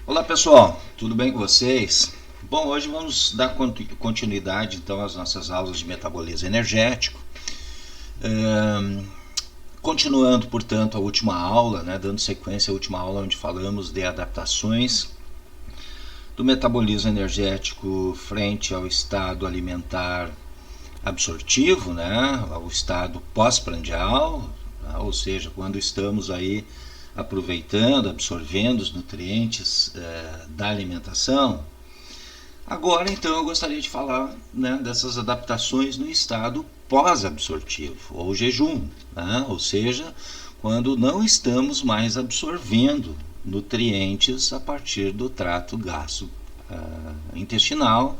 Olá pessoal, tudo bem com vocês? Bom, hoje vamos dar continuidade então às nossas aulas de metabolismo energético. Ahn, Continuando, portanto, a última aula, dando sequência à última aula onde falamos de adaptações do metabolismo energético frente ao estado alimentar absortivo, ao estado pós-prandial, ou seja, quando estamos aí aproveitando, absorvendo os nutrientes da alimentação. Agora, então, eu gostaria de falar dessas adaptações no estado pós-absortivo, ou jejum, ou seja, quando não estamos mais absorvendo nutrientes a partir do trato gastrointestinal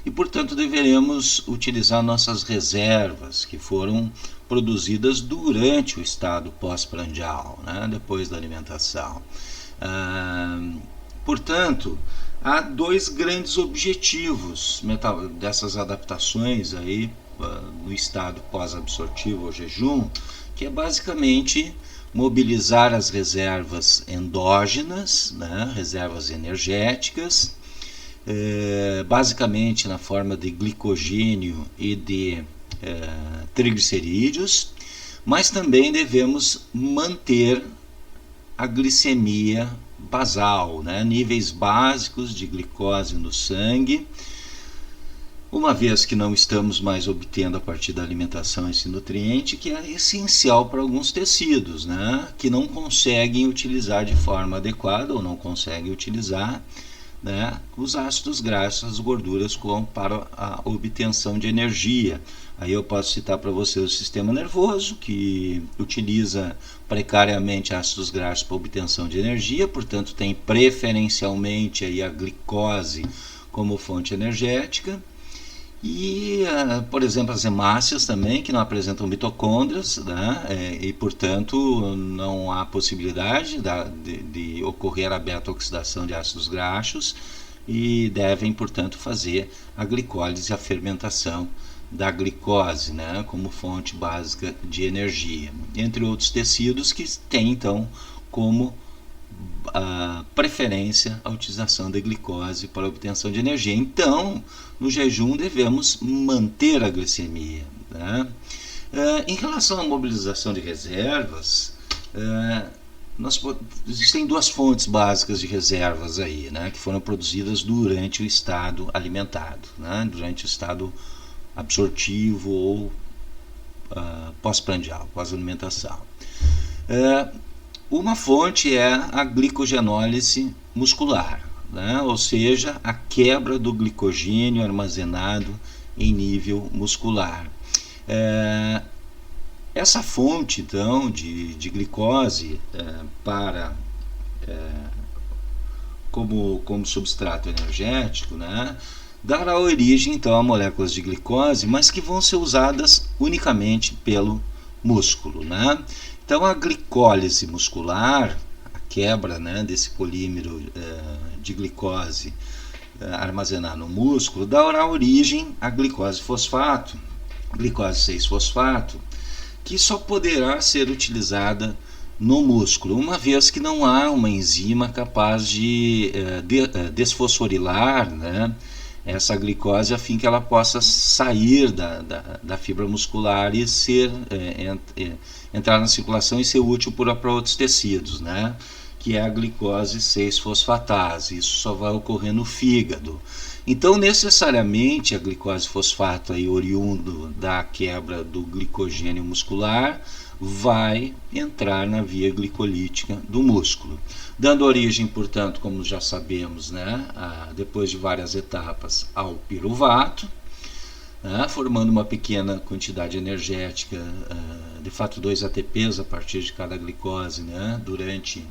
e, portanto, deveremos utilizar nossas reservas que foram produzidas durante o estado pós-prandial, depois da alimentação. Portanto, há dois grandes objetivos dessas adaptações aí no estado pós-absortivo ou jejum, que é basicamente mobilizar as reservas endógenas, reservas energéticas, basicamente na forma de glicogênio e de triglicerídeos, mas também devemos manter a glicemia basal, níveis básicos de glicose no sangue, uma vez que não estamos mais obtendo a partir da alimentação esse nutriente que é essencial para alguns tecidos, que não conseguem utilizar de forma adequada ou não conseguem utilizar os ácidos graxos, as gorduras para a obtenção de energia. Aí eu posso citar para você o sistema nervoso, que utiliza precariamente ácidos graxos para obtenção de energia, portanto tem preferencialmente aí a glicose como fonte energética. E, por exemplo, as hemácias também, que não apresentam mitocôndrias, e, portanto, não há possibilidade de ocorrer a beta-oxidação de ácidos graxos e devem, portanto, fazer a glicólise e a fermentação da glicose, como fonte básica de energia. Entre outros tecidos que têm, então, como a preferência a utilização da glicose para a obtenção de energia. Então, no jejum devemos manter a glicemia. Em relação à mobilização de reservas, existem duas fontes básicas de reservas aí, que foram produzidas durante o estado alimentado, durante o estado absortivo ou pós-prandial, pós-alimentação. Uma fonte é a glicogenólise muscular, ou seja, a quebra do glicogênio armazenado em nível muscular. Essa fonte, então, de glicose como substrato energético, dará origem, então, a moléculas de glicose, mas que vão ser usadas unicamente pelo músculo. Então, a glicólise muscular, a quebra desse polímero de glicose armazenado no músculo, dará origem à glicose fosfato, glicose 6-fosfato, que só poderá ser utilizada no músculo, uma vez que não há uma enzima capaz de desfosforilar essa glicose a fim que ela possa sair da fibra muscular e entrar na circulação e ser útil para outros tecidos, que é a glicose 6-fosfatase. Isso só vai ocorrer no fígado. Então, necessariamente, a glicose fosfato aí, oriundo da quebra do glicogênio muscular vai entrar na via glicolítica do músculo, dando origem, portanto, como já sabemos, depois de várias etapas, ao piruvato, formando uma pequena quantidade energética, de fato 2 ATPs a partir de cada glicose, durante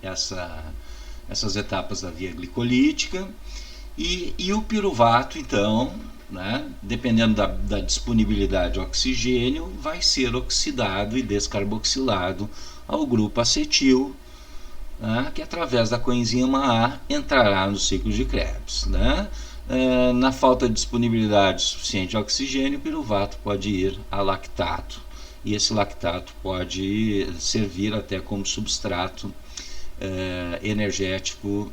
essas etapas da via glicolítica, e o piruvato, então, dependendo da disponibilidade de oxigênio, vai ser oxidado e descarboxilado ao grupo acetil, que através da coenzima A entrará no ciclo de Krebs. Na falta de disponibilidade suficiente de oxigênio, o piruvato pode ir a lactato, e esse lactato pode servir até como substrato energético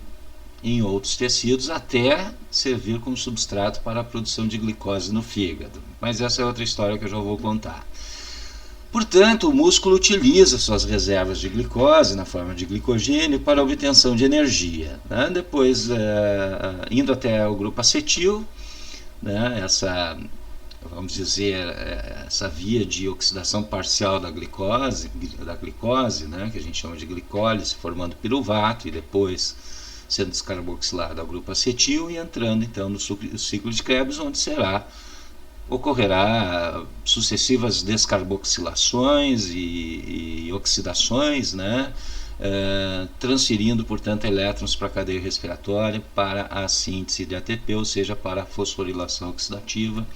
em outros tecidos até servir como substrato para a produção de glicose no fígado. Mas essa é outra história que eu já vou contar. Portanto, o músculo utiliza suas reservas de glicose na forma de glicogênio para a obtenção de energia, né? Depois, indo até o grupo acetil, né? Vamos dizer, essa via de oxidação parcial da glicose, né? Que a gente chama de glicólise, formando piruvato e depois sendo descarboxilado ao grupo acetil e entrando então no ciclo de Krebs, onde ocorrerá sucessivas descarboxilações e oxidações, né? Transferindo, portanto, elétrons para a cadeia respiratória para a síntese de ATP, ou seja, para a fosforilação oxidativa,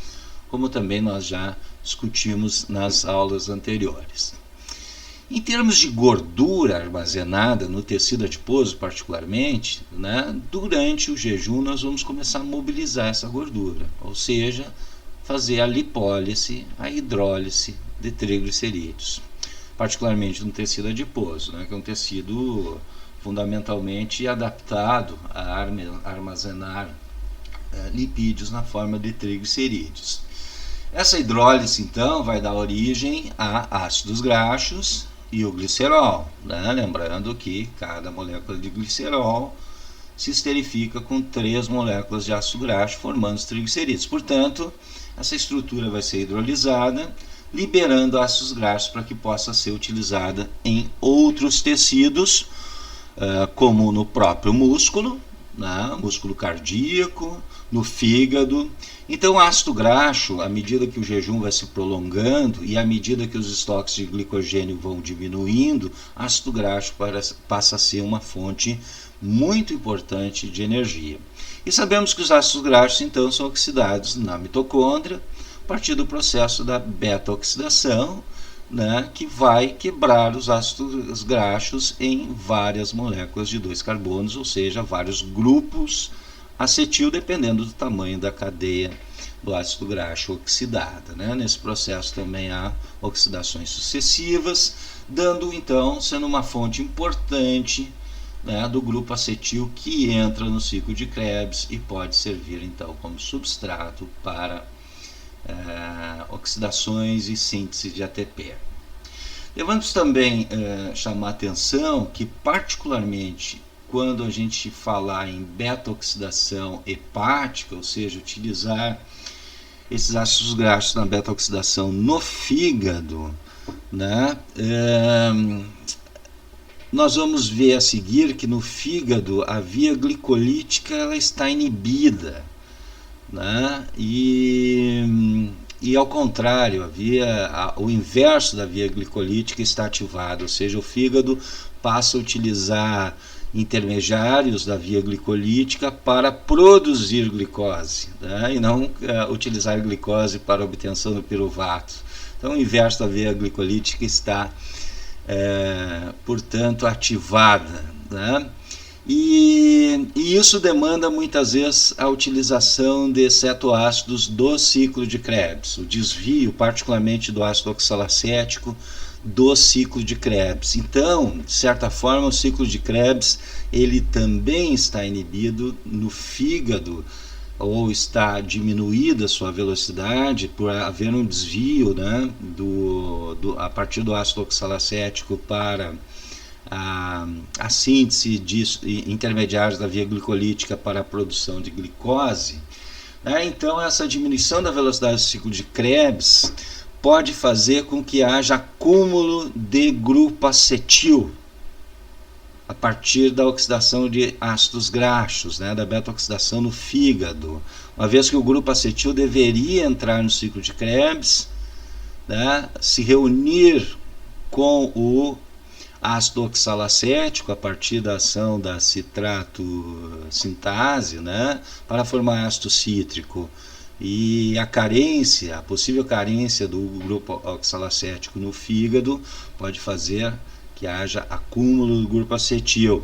como também nós já discutimos nas aulas anteriores. Em termos de gordura armazenada no tecido adiposo, particularmente, né, durante o jejum nós vamos começar a mobilizar essa gordura, ou seja, fazer a lipólise, a hidrólise de triglicerídeos, particularmente no tecido adiposo, né, que é um tecido fundamentalmente adaptado a armazenar lipídios na forma de triglicerídeos. Essa hidrólise, então, vai dar origem a ácidos graxos e o glicerol, né? Lembrando que cada molécula de glicerol se esterifica com 3 moléculas de ácido graxo, formando os triglicerídeos. Portanto, essa estrutura vai ser hidrolisada, liberando ácidos graxos para que possa ser utilizada em outros tecidos, como no próprio músculo, né? Músculo cardíaco, no fígado. Então, o ácido graxo, à medida que o jejum vai se prolongando e à medida que os estoques de glicogênio vão diminuindo, ácido graxo passa a ser uma fonte muito importante de energia. E sabemos que os ácidos graxos, então, são oxidados na mitocôndria a partir do processo da beta-oxidação, né, que vai quebrar os ácidos graxos em várias moléculas de 2 carbonos, ou seja, vários grupos acetil, dependendo do tamanho da cadeia do ácido graxo oxidada, né? Nesse processo também há oxidações sucessivas, sendo uma fonte importante, né, do grupo acetil que entra no ciclo de Krebs e pode servir então como substrato para oxidações e síntese de ATP. Devemos também chamar a atenção que, particularmente quando a gente falar em beta-oxidação hepática, ou seja, utilizar esses ácidos graxos na beta-oxidação no fígado, né, nós vamos ver a seguir que no fígado a via glicolítica ela está inibida, né, e ao contrário, o inverso da via glicolítica está ativado, ou seja, o fígado passa a utilizar intermediários da via glicolítica para produzir glicose, né, e não utilizar glicose para obtenção do piruvato. Então, o inverso da via glicolítica está, portanto, ativada, né? E isso demanda muitas vezes a utilização de cetoácidos do ciclo de Krebs, o desvio particularmente do ácido oxalacético do ciclo de Krebs. Então, de certa forma, o ciclo de Krebs ele também está inibido no fígado, ou está diminuída a sua velocidade por haver um desvio, né, a partir do ácido oxalacético para a síntese de intermediários da via glicolítica para a produção de glicose, né? Então, essa diminuição da velocidade do ciclo de Krebs pode fazer com que haja acúmulo de grupo acetil a partir da oxidação de ácidos graxos, né, da beta-oxidação no fígado, uma vez que o grupo acetil deveria entrar no ciclo de Krebs, né, se reunir com o ácido oxalacético a partir da ação da citrato sintase, né, para formar ácido cítrico. E a possível carência do grupo oxalacético no fígado pode fazer que haja acúmulo do grupo acetil.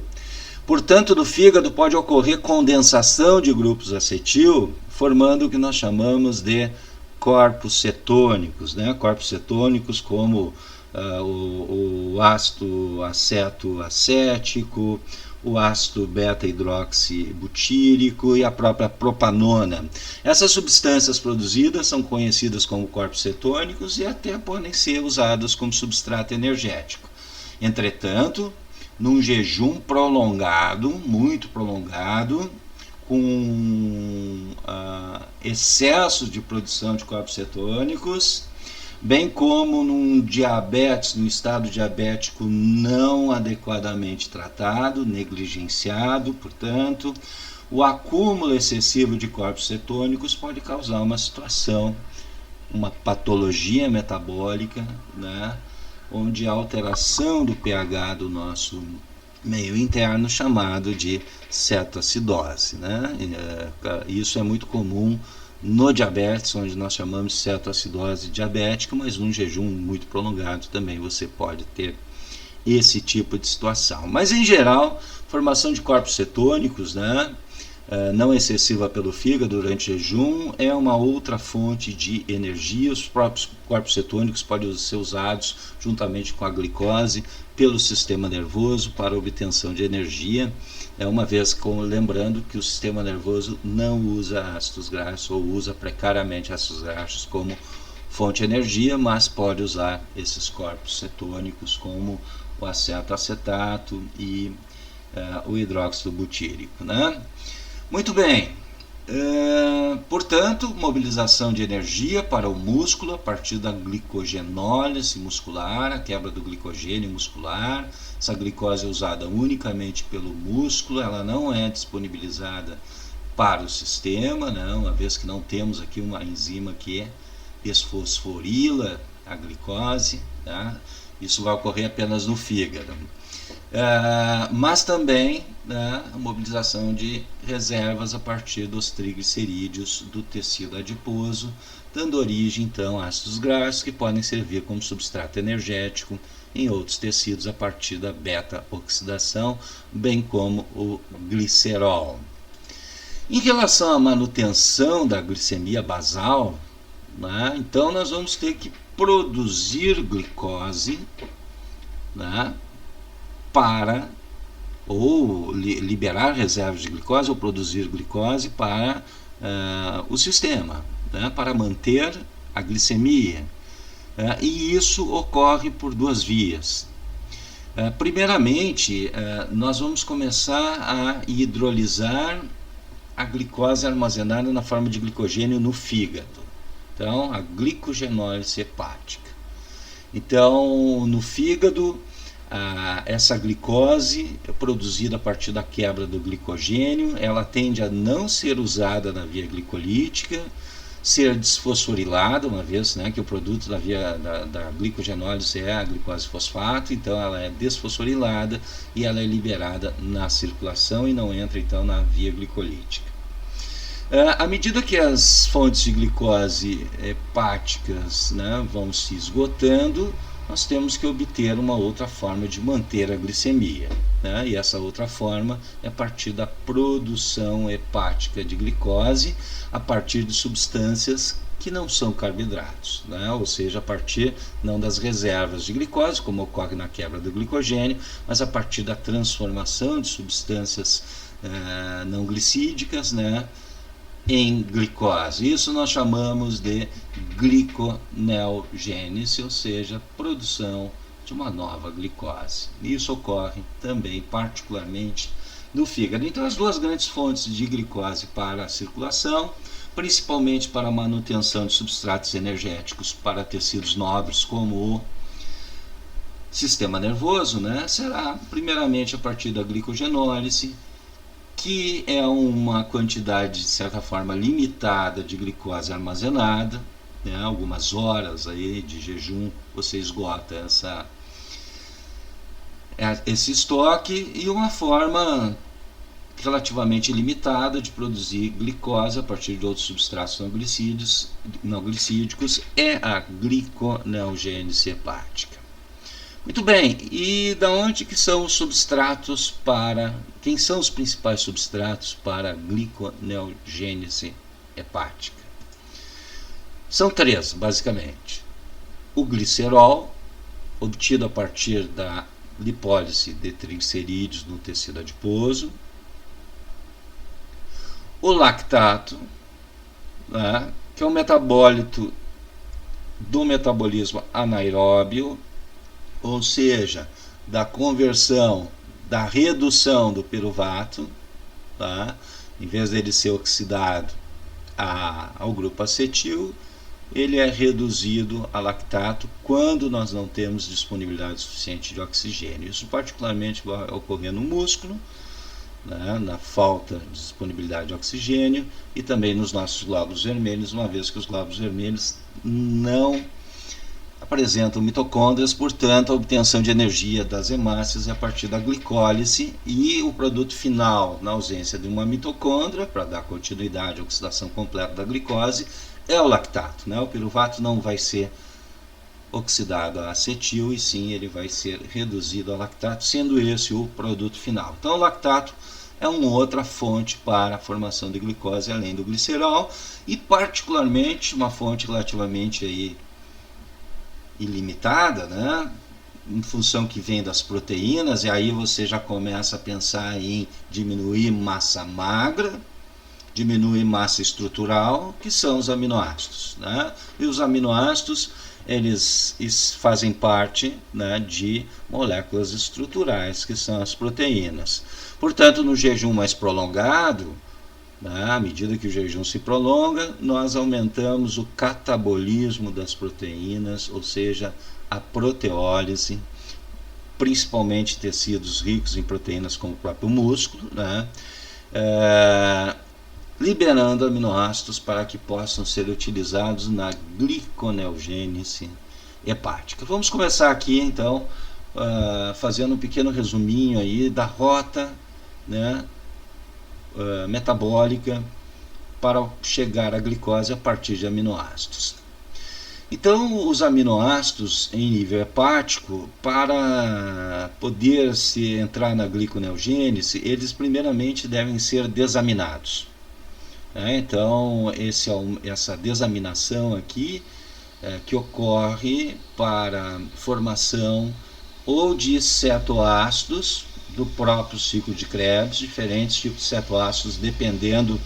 Portanto, no fígado pode ocorrer condensação de grupos acetil, formando o que nós chamamos de corpos cetônicos, né? Corpos cetônicos como o ácido aceto acético, o ácido beta-hidroxibutírico e a própria propanona. Essas substâncias produzidas são conhecidas como corpos cetônicos e até podem ser usadas como substrato energético. Entretanto, num jejum prolongado, muito prolongado, com excesso de produção de corpos cetônicos, bem como num diabetes, num estado diabético não adequadamente tratado, negligenciado, portanto, o acúmulo excessivo de corpos cetônicos pode causar uma situação, uma patologia metabólica, né, onde a alteração do pH do nosso meio interno, chamado de cetoacidose, né? Isso é muito comum no diabetes, onde nós chamamos de cetoacidose diabética, mas num jejum muito prolongado também você pode ter esse tipo de situação. Mas em geral, formação de corpos cetônicos, né, não excessiva pelo fígado durante o jejum, é uma outra fonte de energia. Os próprios corpos cetônicos podem ser usados juntamente com a glicose pelo sistema nervoso para obtenção de energia, uma vez lembrando que o sistema nervoso não usa ácidos graxos ou usa precariamente ácidos graxos como fonte de energia, mas pode usar esses corpos cetônicos como o acetoacetato e o hidróxido butírico, né? Muito bem, portanto, mobilização de energia para o músculo a partir da glicogenólise muscular, a quebra do glicogênio muscular. Essa glicose é usada unicamente pelo músculo, ela não é disponibilizada para o sistema, né, uma vez que não temos aqui uma enzima que desfosforila a glicose, tá? Isso vai ocorrer apenas no fígado. Mas também, né, a mobilização de reservas a partir dos triglicerídeos do tecido adiposo, dando origem então a ácidos graxos que podem servir como substrato energético em outros tecidos a partir da beta-oxidação, bem como o glicerol. Em relação à manutenção da glicemia basal, né, então nós vamos ter que produzir glicose, né, para ou liberar reservas de glicose ou produzir glicose para o sistema, né, para manter a glicemia. E isso ocorre por duas vias. Primeiramente, nós vamos começar a hidrolisar a glicose armazenada na forma de glicogênio no fígado. Então, a glicogenólise hepática. Então, no fígado, essa glicose é produzida a partir da quebra do glicogênio, ela tende a não ser usada na via glicolítica, ser desfosforilada, uma vez, né, que o produto da glicogenólise é a glicose fosfato, então ela é desfosforilada e ela é liberada na circulação e não entra então na via glicolítica. À medida que as fontes de glicose hepáticas, né, vão se esgotando, nós temos que obter uma outra forma de manter a glicemia, né? E essa outra forma é a partir da produção hepática de glicose a partir de substâncias que não são carboidratos, né? Ou seja, a partir não das reservas de glicose, como ocorre na quebra do glicogênio, mas a partir da transformação de substâncias não glicídicas, né, em glicose. Isso nós chamamos de gliconeogênese, ou seja, produção de uma nova glicose. Isso ocorre também particularmente no fígado. Então, as duas grandes fontes de glicose para a circulação, principalmente para a manutenção de substratos energéticos para tecidos nobres como o sistema nervoso, né, será primeiramente a partir da glicogenólise, que é uma quantidade de certa forma limitada de glicose armazenada, né, algumas horas aí de jejum você esgota esse estoque, e uma forma relativamente limitada de produzir glicose a partir de outros substratos não glicídicos é a gliconeogênese hepática. Muito bem, e da onde que são os substratos para... Quem são os principais substratos para a gliconeogênese hepática? São três, basicamente. O glicerol, obtido a partir da lipólise de triglicerídeos no tecido adiposo, o lactato, né, que é um metabólito do metabolismo anaeróbio, ou seja, da conversão, da redução do piruvato, tá? Em vez dele ser oxidado ao grupo acetil, ele é reduzido a lactato quando nós não temos disponibilidade suficiente de oxigênio. Isso particularmente vai ocorrer no músculo, né, na falta de disponibilidade de oxigênio, e também nos nossos glóbulos vermelhos, uma vez que os glóbulos vermelhos não apresentam mitocôndrias, portanto a obtenção de energia das hemácias é a partir da glicólise, e o produto final, na ausência de uma mitocôndria, para dar continuidade à oxidação completa da glicose, é o lactato, né? O piruvato não vai ser oxidado a acetil, e sim ele vai ser reduzido a lactato, sendo esse o produto final. Então o lactato é uma outra fonte para a formação de glicose além do glicerol, e particularmente uma fonte relativamente aí ilimitada, né? Em função que vem das proteínas, e aí você já começa a pensar em diminuir massa magra, diminuir massa estrutural, que são os aminoácidos, né? E os aminoácidos, eles fazem parte, né, de moléculas estruturais, que são as proteínas. Portanto, no jejum mais prolongado, né, à medida que o jejum se prolonga, nós aumentamos o catabolismo das proteínas, ou seja, a proteólise, principalmente tecidos ricos em proteínas como o próprio músculo, né, liberando aminoácidos para que possam ser utilizados na gliconeogênese hepática. Vamos começar aqui então fazendo um pequeno resuminho aí da rota, né, metabólica para chegar à glicose a partir de aminoácidos. Então, os aminoácidos em nível hepático, para poder se entrar na gliconeogênese, eles primeiramente devem ser desaminados. Então, essa desaminação aqui que ocorre para formação ou de cetoácidos do próprio ciclo de Krebs, diferentes tipos de cetoácidos dependendo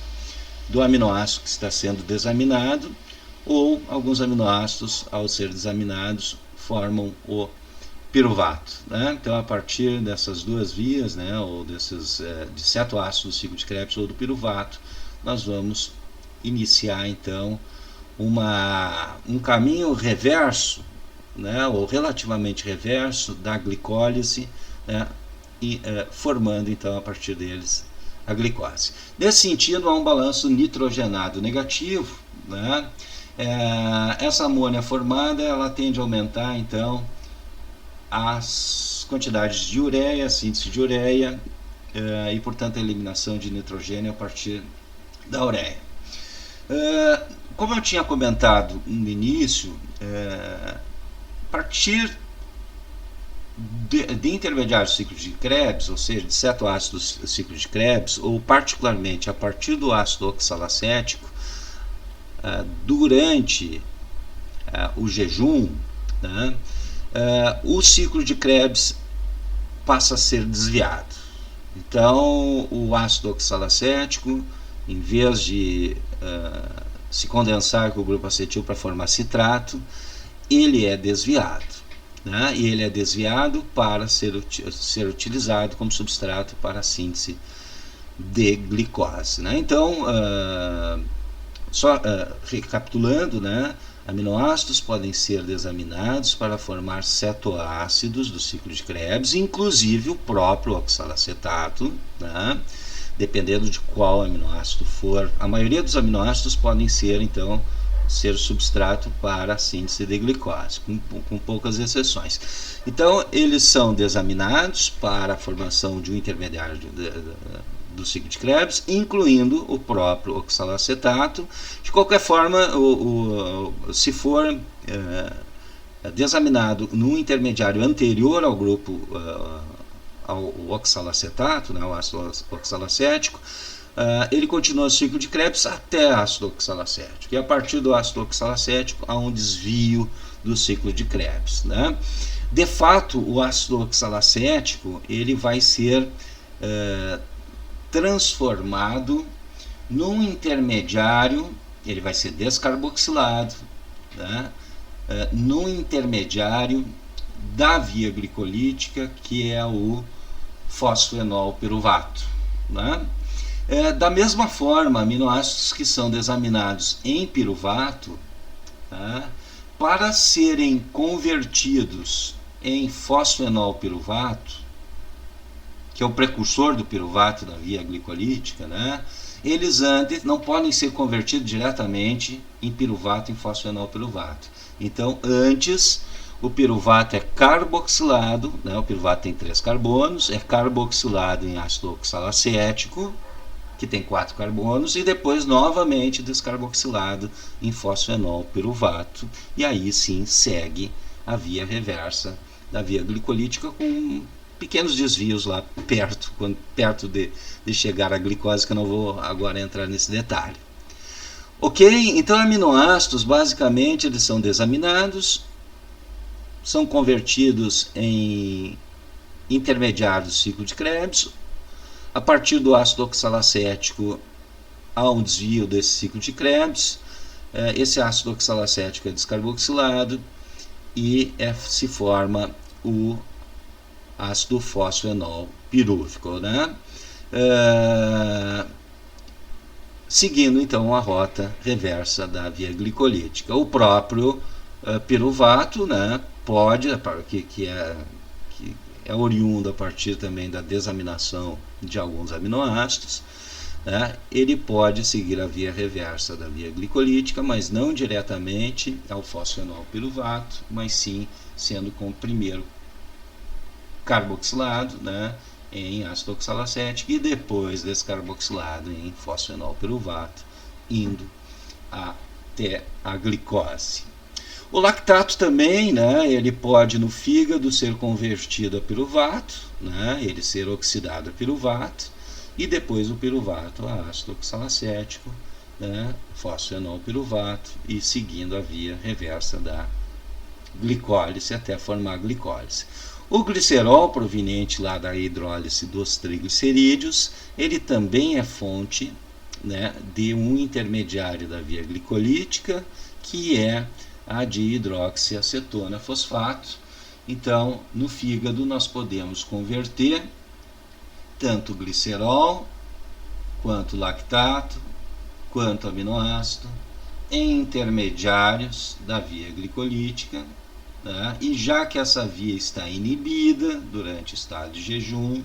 do aminoácido que está sendo desaminado, ou alguns aminoácidos, ao ser desaminados, formam o piruvato, né? Então, a partir dessas duas vias, né, ou desses de cetoácidos do ciclo de Krebs ou do piruvato, nós vamos iniciar então um caminho reverso, né, ou relativamente reverso da glicólise, né, e formando então a partir deles a glicose. Nesse sentido, há um balanço nitrogenado negativo, né? Essa amônia formada, ela tende a aumentar então as quantidades de ureia, a síntese de ureia, e portanto a eliminação de nitrogênio a partir da ureia. Como eu tinha comentado no início, a partir de intermediários do ciclo de Krebs, ou seja, de cetoácidos do ciclo de Krebs, ou particularmente a partir do ácido oxalacético, durante o jejum, né, o ciclo de Krebs passa a ser desviado. Então, o ácido oxalacético, em vez de se condensar com o grupo acetil para formar citrato, ele é desviado, né? E ele é desviado para ser utilizado como substrato para a síntese de glicose, né? Então, recapitulando, né, aminoácidos podem ser desaminados para formar cetoácidos do ciclo de Krebs, inclusive o próprio oxalacetato, né, dependendo de qual aminoácido for. A maioria dos aminoácidos podem ser, então, substrato para a síntese de glicose, com poucas exceções. Então, eles são desaminados para a formação de um intermediário do ciclo de Krebs, incluindo o próprio oxalacetato. De qualquer forma, se for desaminado num intermediário anterior ao grupo ao oxalacetato, né, o ácido oxalacético, ele continua o ciclo de Krebs até ácido oxalacético, e a partir do ácido oxalacético há um desvio do ciclo de Krebs, né? De fato, o ácido oxalacético ele vai ser transformado num intermediário, ele vai ser descarboxilado, né, num intermediário da via glicolítica, que é o fosfenol piruvato, né? Da mesma forma, aminoácidos que são desaminados em piruvato, tá, para serem convertidos em fosfenol piruvato, que é o precursor do piruvato na via glicolítica, né, eles antes não podem ser convertidos diretamente em piruvato, em fosfenol piruvato. Então, antes, o piruvato é carboxilado, né, o piruvato tem 3 carbonos, é carboxilado em ácido oxalacético, que tem 4 carbonos, e depois novamente descarboxilado em fosfenol piruvato, e aí sim segue a via reversa da via glicolítica com pequenos desvios lá perto de chegar à glicose, que eu não vou agora entrar nesse detalhe. Ok? Então, aminoácidos, basicamente, eles são desaminados, são convertidos em intermediários do ciclo de Krebs. A partir do ácido oxalacético há um desvio desse ciclo de Krebs, esse ácido oxalacético é descarboxilado e se forma o ácido fosfenol pirúvico, né? Seguindo então a rota reversa da via glicolítica. O próprio piruvato, né, pode, que é oriundo a partir também da desaminação de alguns aminoácidos, né, ele pode seguir a via reversa da via glicolítica, mas não diretamente ao fosfenol piruvato, mas sim sendo com o primeiro carboxilado, né, em ácido oxalacético e depois descarboxilado em fosfenol piruvato, indo até a glicose. O lactato também, né, ele pode no fígado ser convertido a piruvato, né, ele ser oxidado a piruvato, e depois o piruvato a ácido oxalacético, né, fosfenol piruvato, e seguindo a via reversa da glicólise até formar a glicólise. O glicerol, proveniente lá da hidrólise dos triglicerídeos, ele também é fonte, né, de um intermediário da via glicolítica, que é a dihidroxiacetona fosfato. Então, no fígado nós podemos converter tanto glicerol, quanto lactato, quanto aminoácido em intermediários da via glicolítica, né? E já que essa via está inibida durante o estado de jejum,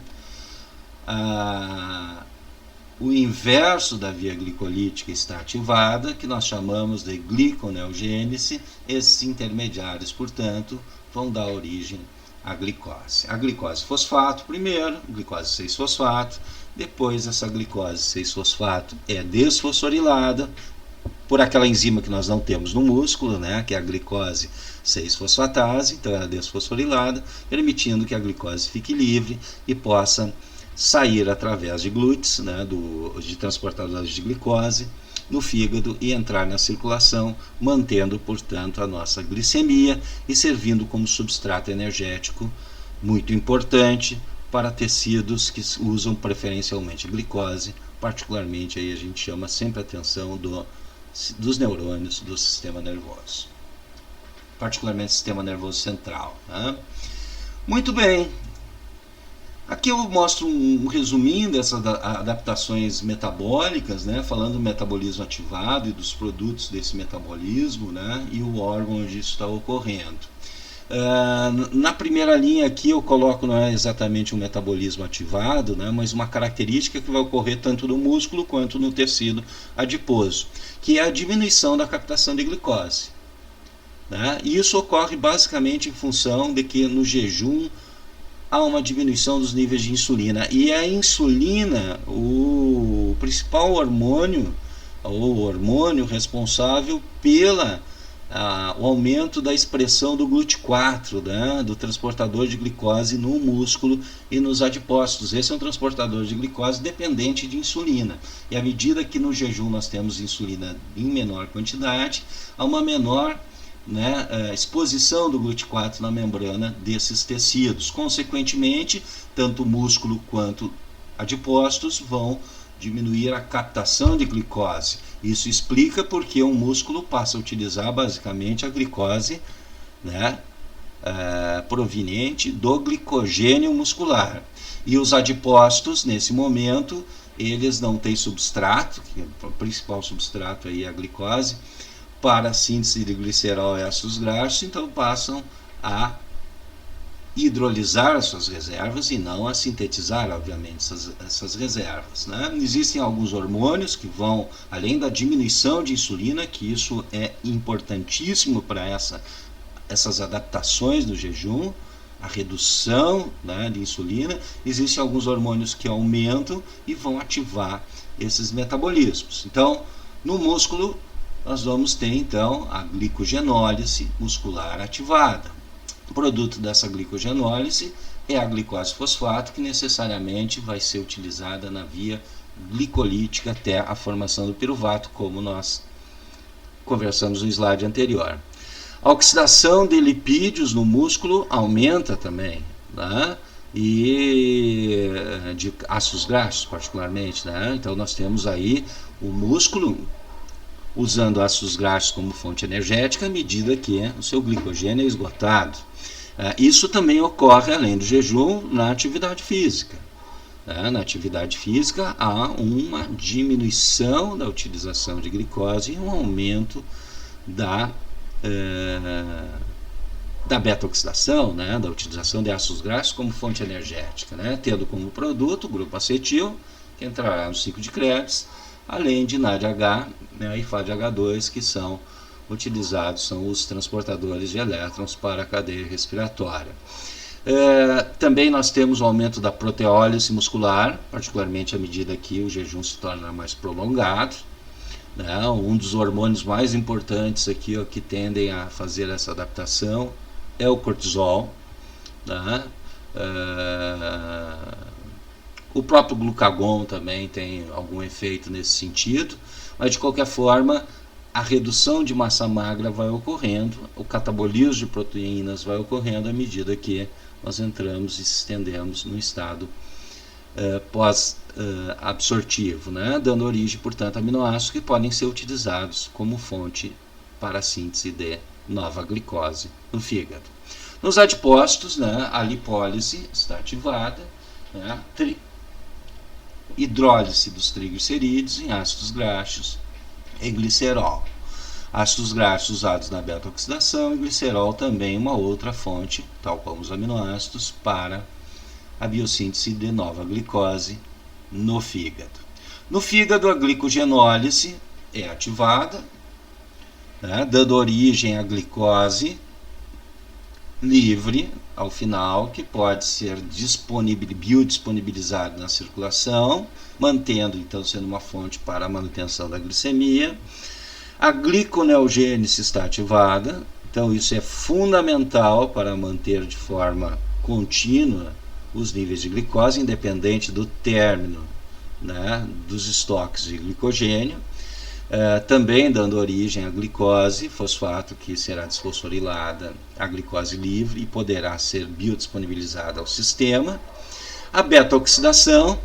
o inverso da via glicolítica está ativada, que nós chamamos de gliconeogênese. Esses intermediários, portanto, vão dar origem à glicose. A glicose fosfato primeiro, glicose 6-fosfato, depois essa glicose 6-fosfato é desfosforilada por aquela enzima que nós não temos no músculo, né, que é a glicose 6-fosfatase, então ela é desfosforilada, permitindo que a glicose fique livre e possa sair através de glúteos, né, de transportadores de glicose, no fígado e entrar na circulação, mantendo, portanto, a nossa glicemia e servindo como substrato energético muito importante para tecidos que usam preferencialmente glicose, particularmente aí a gente chama sempre a atenção dos neurônios do sistema nervoso, particularmente o sistema nervoso central, né? Muito bem. Aqui eu mostro um resuminho dessas adaptações metabólicas, né, falando do metabolismo ativado e dos produtos desse metabolismo, né, e o órgão onde isso está ocorrendo. Na primeira linha aqui eu coloco, não é exatamente um metabolismo ativado, né, mas uma característica que vai ocorrer tanto no músculo quanto no tecido adiposo, que é a diminuição da captação de glicose, né? E isso ocorre basicamente em função de que no jejum há uma diminuição dos níveis de insulina, e a insulina, o principal hormônio, ou hormônio responsável o aumento da expressão do GLUT4, né, do transportador de glicose no músculo e nos adipócitos. Esse é um transportador de glicose dependente de insulina, e à medida que no jejum nós temos insulina em menor quantidade, há uma menor né, exposição do GLUT4 na membrana desses tecidos. Consequentemente, tanto o músculo quanto adipócitos vão diminuir a captação de glicose. Isso explica porque o músculo passa a utilizar basicamente a glicose, né, proveniente do glicogênio muscular. E os adipócitos, nesse momento, eles não têm substrato, que o principal substrato aí é a glicose, para a síntese de glicerol e ácidos graxos, então passam a hidrolisar as suas reservas e não a sintetizar, obviamente, essas reservas, né? Existem alguns hormônios que vão, além da diminuição de insulina, que isso é importantíssimo para essas adaptações do jejum, a redução, né, de insulina. Existem alguns hormônios que aumentam e vão ativar esses metabolismos. Então, no músculo, nós vamos ter então a glicogenólise muscular ativada. O produto dessa glicogenólise é a glicose fosfato, que necessariamente vai ser utilizada na via glicolítica até a formação do piruvato, como nós conversamos no slide anterior. A oxidação de lipídios no músculo aumenta também, né? E de ácidos graxos particularmente, né? Então nós temos aí o músculo usando ácidos graxos como fonte energética à medida que o seu glicogênio é esgotado. Isso também ocorre, além do jejum, na atividade física. Na atividade física há uma diminuição da utilização de glicose e um aumento da beta-oxidação, né, da utilização de ácidos graxos como fonte energética, né, tendo como produto o grupo acetil, que entrará no ciclo de Krebs, além de NADH, né, e FADH2, que são utilizados, são os transportadores de elétrons para a cadeia respiratória. Também nós temos o aumento da proteólise muscular, particularmente à medida que o jejum se torna mais prolongado. Um dos hormônios mais importantes aqui, que tendem a fazer essa adaptação é o cortisol. O próprio glucagon também tem algum efeito nesse sentido, mas de qualquer forma a redução de massa magra vai ocorrendo, o catabolismo de proteínas vai ocorrendo à medida que nós entramos e se estendemos no estado pós-absortivo, né? Dando origem, portanto, a aminoácidos que podem ser utilizados como fonte para a síntese de nova glicose no fígado. Nos adipócitos, né, a lipólise está ativada, né, hidrólise dos triglicerídeos em ácidos graxos e glicerol. Ácidos graxos usados na beta-oxidação e glicerol também uma outra fonte, tal como os aminoácidos, para a biossíntese de nova glicose no fígado. No fígado, a glicogenólise é ativada, né, dando origem à glicose livre ao final, que pode ser biodisponibilizada na circulação, mantendo, então, sendo uma fonte para a manutenção da glicemia. A gliconeogênese está ativada, então isso é fundamental para manter de forma contínua os níveis de glicose, independente do término, né, dos estoques de glicogênio, também dando origem à glicose fosfato, que será desfosforilada a glicose livre e poderá ser biodisponibilizada ao sistema. A beta-oxidação,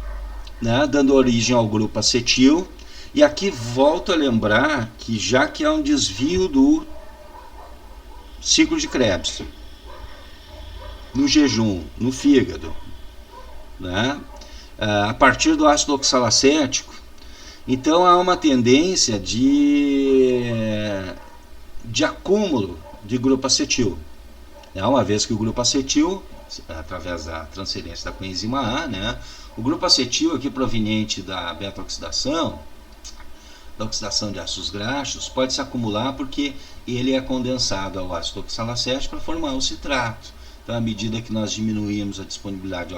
né, dando origem ao grupo acetil. E aqui volto a lembrar que já que há um desvio do ciclo de Krebs no jejum, no fígado, né, a partir do ácido oxalacético, então há uma tendência de acúmulo de grupo acetil. Uma vez que o grupo acetil, através da transferência da coenzima A, né, o grupo acetil aqui proveniente da beta-oxidação, da oxidação de ácidos graxos, pode se acumular porque ele é condensado ao ácido oxalacético para formar o citrato. Então, à medida que nós diminuímos a disponibilidade de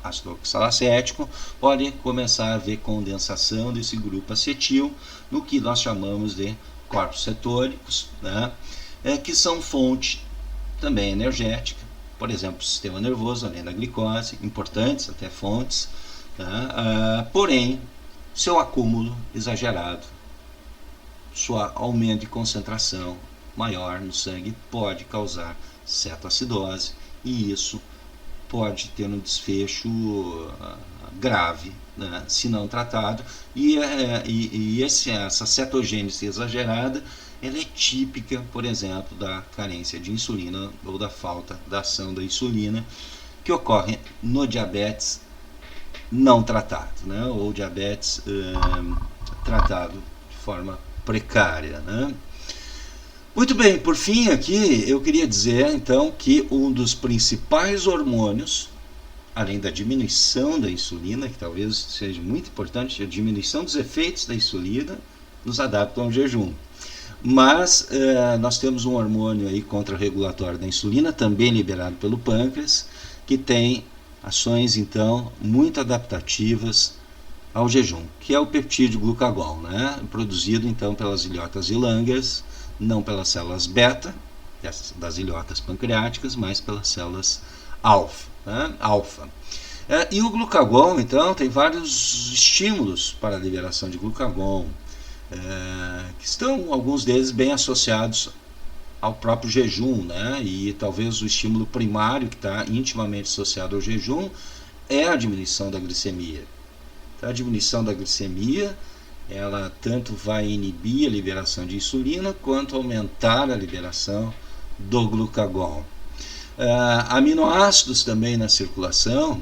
ácido oxalacético, pode começar a haver condensação desse grupo acetil no que nós chamamos de corpos cetônicos, né, que são fonte também energética, por exemplo, o sistema nervoso, além da glicose, importantes até fontes, né, porém, seu acúmulo exagerado, seu aumento de concentração maior no sangue pode causar cetoacidose, e isso pode ter um desfecho grave, né, se não tratado, e essa cetogênese exagerada, ela é típica, por exemplo, da carência de insulina ou da falta da ação da insulina, que ocorre no diabetes não tratado, né, ou diabetes tratado de forma precária, né. Muito bem, por fim aqui eu queria dizer então que um dos principais hormônios, além da diminuição da insulina, que talvez seja muito importante, a diminuição dos efeitos da insulina nos adaptam ao jejum. Mas nós temos um hormônio aí contra-regulatório da insulina, também liberado pelo pâncreas, que tem ações então muito adaptativas ao jejum, que é o peptídeo glucagon, né? Produzido então pelas ilhotas e Langerhans, não pelas células beta das ilhotas pancreáticas, mas pelas células alfa, né? E o glucagon então tem vários estímulos para a liberação de glucagon, que estão alguns deles bem associados ao próprio jejum, né? E talvez o estímulo primário que está intimamente associado ao jejum é a diminuição da glicemia. A diminuição da glicemia, ela tanto vai inibir a liberação de insulina quanto aumentar a liberação do glucagon. Aminoácidos também na circulação,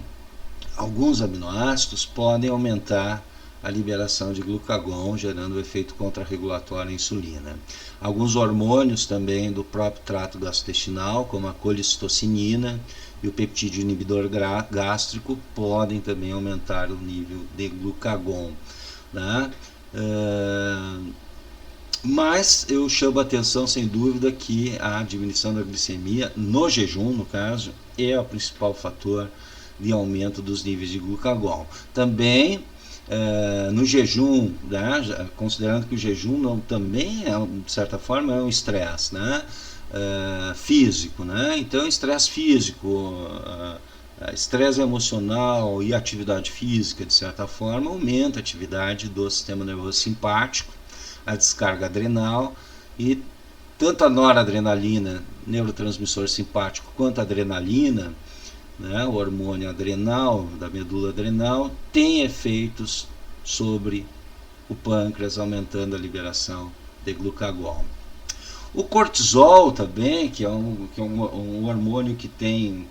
alguns aminoácidos podem aumentar a liberação de glucagon, gerando o efeito contrarregulatório à insulina. Alguns hormônios também do próprio trato gastrointestinal, como a colicistocinina e o peptídeo inibidor gástrico, podem também aumentar o nível de glucagon, né? Mas eu chamo a atenção sem dúvida que a diminuição da glicemia no jejum, no caso, é o principal fator de aumento dos níveis de glucagon. Também no jejum, né, considerando que o jejum também de certa forma é um estresse, né, físico, né? Então estresse físico, estresse emocional e atividade física, de certa forma, aumenta a atividade do sistema nervoso simpático, a descarga adrenal, e tanto a noradrenalina, neurotransmissor simpático, quanto a adrenalina, né, o hormônio adrenal, da medula adrenal, tem efeitos sobre o pâncreas, aumentando a liberação de glucagon. O cortisol também, que é um hormônio que tem,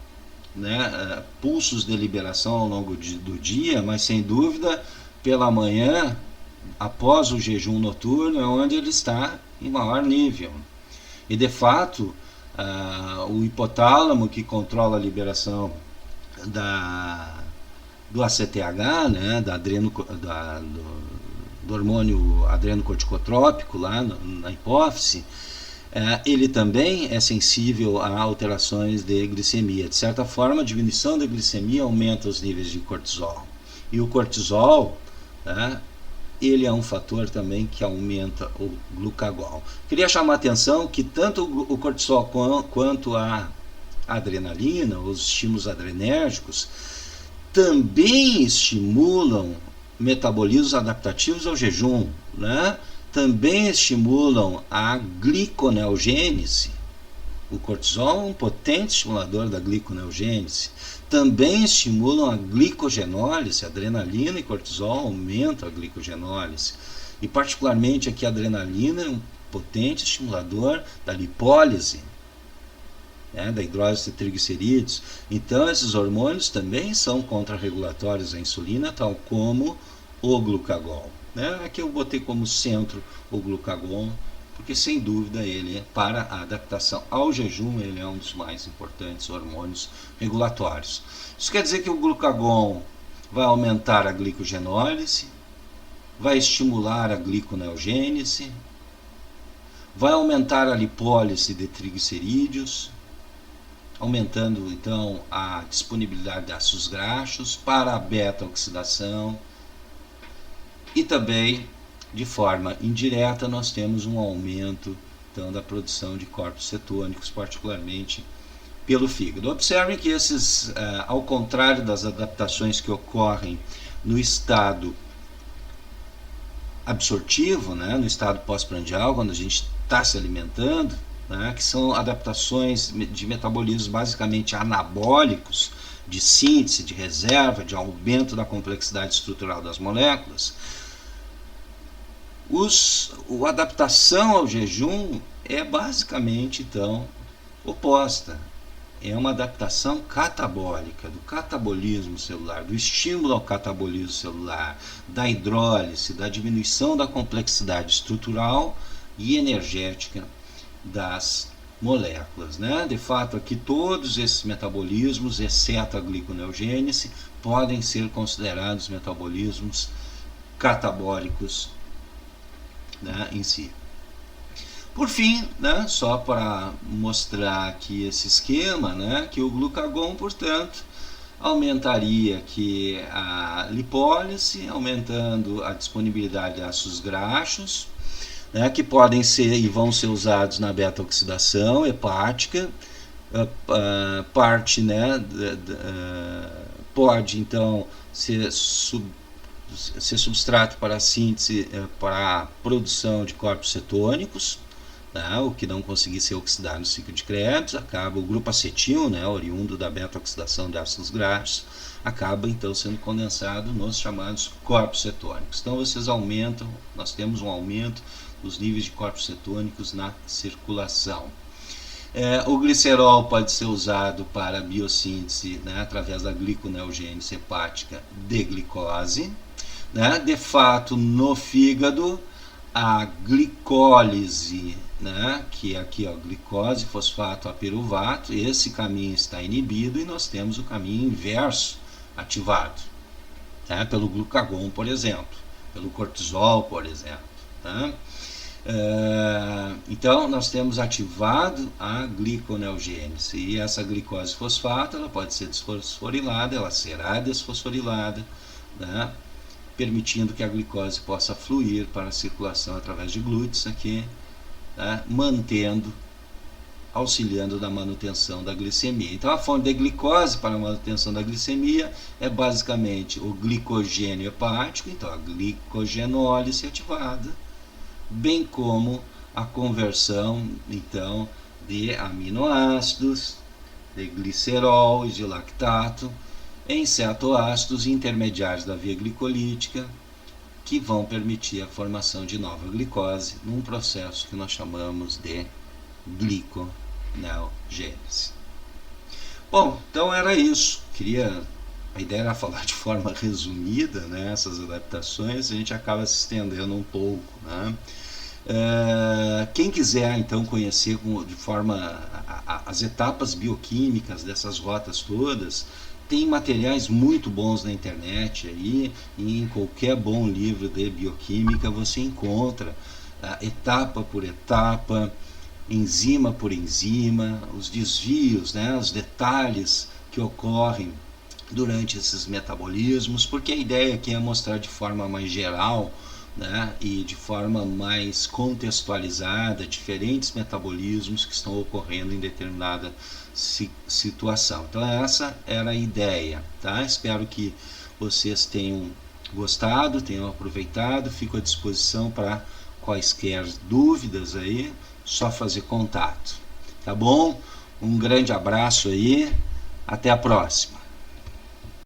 né, pulsos de liberação ao longo do dia, mas sem dúvida pela manhã, após o jejum noturno, é onde ele está em maior nível. E de fato, o hipotálamo, que controla a liberação do ACTH, né, do hormônio adrenocorticotrópico lá na hipófise, ele também é sensível a alterações de glicemia. De certa forma, a diminuição da glicemia aumenta os níveis de cortisol. E o cortisol, né, ele é um fator também que aumenta o glucagon. Queria chamar a atenção que tanto o cortisol quanto a adrenalina, os estímulos adrenérgicos, também estimulam metabolismos adaptativos ao jejum, né? Também estimulam a gliconeogênese. O cortisol é um potente estimulador da gliconeogênese. Também estimulam a glicogenólise. Adrenalina e cortisol aumentam a glicogenólise. E particularmente aqui a adrenalina é um potente estimulador da lipólise, né, da hidrólise de triglicerídeos. Então esses hormônios também são contrarregulatórios à insulina, tal como o glucagon, né? Aqui eu botei como centro o glucagon, porque sem dúvida ele, para a adaptação ao jejum, ele é um dos mais importantes hormônios regulatórios. Isso quer dizer que o glucagon vai aumentar a glicogenólise, vai estimular a gliconeogênese, vai aumentar a lipólise de triglicerídeos, aumentando então a disponibilidade de ácidos graxos para a beta-oxidação, e também de forma indireta nós temos um aumento então da produção de corpos cetônicos, particularmente pelo fígado. Observem que esses, ao contrário das adaptações que ocorrem no estado absortivo, né, no estado pós-prandial, quando a gente está se alimentando, né, que são adaptações de metabolismos basicamente anabólicos, de síntese, de reserva, de aumento da complexidade estrutural das moléculas. A adaptação ao jejum é basicamente, então, oposta. É uma adaptação catabólica, do catabolismo celular, do estímulo ao catabolismo celular, da hidrólise, da diminuição da complexidade estrutural e energética das moléculas, né? De fato, aqui todos esses metabolismos, exceto a gliconeogênese, podem ser considerados metabolismos catabólicos, né, em si. Por fim, né, só para mostrar aqui esse esquema, né, que o glucagon, portanto, aumentaria aqui a lipólise, aumentando a disponibilidade de ácidos graxos, né, que podem ser e vão ser usados na beta-oxidação hepática. Parte, né, pode então ser substrato para a síntese, para a produção de corpos cetônicos, né, o que não conseguir ser oxidado no ciclo de Krebs, acaba o grupo acetil, né, oriundo da beta-oxidação de ácidos graxos, acaba então sendo condensado nos chamados corpos cetônicos. Então nós temos um aumento dos níveis de corpos cetônicos na circulação. O glicerol pode ser usado para biossíntese, né, através da gliconeogênese hepática de glicose. Né? De fato, no fígado, a glicólise, né, que é aqui, ó, glicose, fosfato a piruvato, esse caminho está inibido e nós temos o caminho inverso ativado, né, pelo glucagon, por exemplo, pelo cortisol, por exemplo. Né? Então, nós temos ativado a gliconeogênese e essa glicose fosfato ela pode ser desfosforilada, ela será desfosforilada, né, permitindo que a glicose possa fluir para a circulação através de glúteos aqui, né, auxiliando na manutenção da glicemia. Então, a fonte de glicose para a manutenção da glicemia é basicamente o glicogênio hepático, então a glicogenólise ativada, bem como a conversão então de aminoácidos, de glicerol e de lactato em cetoácidos intermediários da via glicolítica, que vão permitir a formação de nova glicose num processo que nós chamamos de gliconeogênese. Bom, então era isso. A ideia era falar de forma resumida, né, essas adaptações, a gente acaba se estendendo um pouco. Né? Quem quiser então conhecer de forma as etapas bioquímicas dessas rotas todas, tem materiais muito bons na internet aí, e em qualquer bom livro de bioquímica você encontra etapa por etapa, enzima por enzima, os desvios, né, os detalhes que ocorrem durante esses metabolismos, porque a ideia aqui é mostrar de forma mais geral, né, e de forma mais contextualizada diferentes metabolismos que estão ocorrendo em determinada situação. Então essa era a ideia, tá? Espero que vocês tenham gostado, tenham aproveitado, fico à disposição para quaisquer dúvidas aí, só fazer contato, tá bom? Um grande abraço aí, até a próxima.